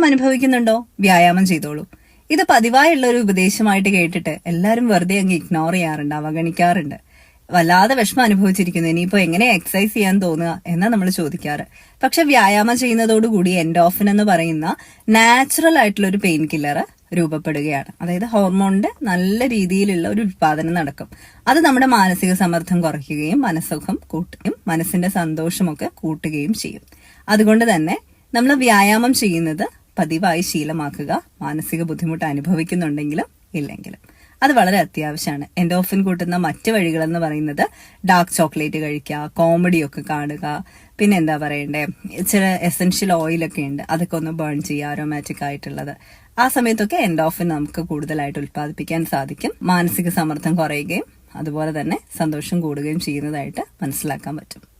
അനുഭവിക്കുന്നുണ്ടോ? വ്യായാമം ചെയ്തോളൂ. ഇത് പതിവായുള്ള ഒരു ഉപദേശമായിട്ട് കേട്ടിട്ട് എല്ലാവരും വെറുതെ അങ്ങ് ഇഗ്നോർ ചെയ്യാറുണ്ട്, അവഗണിക്കാറുണ്ട്. വല്ലാതെ വിഷമം അനുഭവിച്ചിരിക്കുന്നു, ഇനിയിപ്പോ എങ്ങനെ എക്സസൈസ് ചെയ്യാൻ തോന്നുക എന്നാ നമ്മൾ ചോദിക്കാറ്. പക്ഷെ വ്യായാമം ചെയ്യുന്നതോടുകൂടി എൻഡോർഫിൻ എന്ന് പറയുന്ന നാച്ചുറൽ ആയിട്ടുള്ള ഒരു പെയിൻ കില്ലർ രൂപപ്പെടുകയാണ്. അതായത് ഹോർമോണിന്റെ നല്ല രീതിയിലുള്ള ഒരു ഉത്പാദനം നടക്കും. അത് നമ്മുടെ മാനസിക സമ്മർദ്ദം കുറയ്ക്കുകയും മനസ്സുഖം കൂട്ടുകയും മനസ്സിന്റെ സന്തോഷമൊക്കെ കൂട്ടുകയും ചെയ്യും. അതുകൊണ്ട് തന്നെ നമ്മൾ വ്യായാമം ചെയ്യുന്നത് പതിവായി ശീലമാക്കുക, മാനസിക ബുദ്ധിമുട്ട് അനുഭവിക്കുന്നുണ്ടെങ്കിലും ഇല്ലെങ്കിലും. അത് വളരെ അത്യാവശ്യമാണ്. എൻഡോർഫിൻ കൂട്ടുന്ന മറ്റു വഴികളെന്ന് പറയുന്നത് ഡാർക്ക് ചോക്ലേറ്റ് കഴിക്കുക, കോമഡിയൊക്കെ കാണുക, പിന്നെ എന്താ പറയണ്ടേ, ചില എസെൻഷ്യൽ ഓയിലൊക്കെ ഉണ്ട്, അതൊക്കെ ഒന്ന് ബേൺ ചെയ്യുക, അരോമാറ്റിക് ആയിട്ടുള്ളത്. ആ സമയത്തൊക്കെ എൻഡോർഫിൻ നമുക്ക് കൂടുതലായിട്ട് ഉത്പാദിപ്പിക്കാൻ സാധിക്കും. മാനസിക സമ്മർദ്ദം കുറയുകയും അതുപോലെ തന്നെ സന്തോഷം കൂടുകയും ചെയ്യുന്നതായിട്ട് മനസ്സിലാക്കാൻ പറ്റും.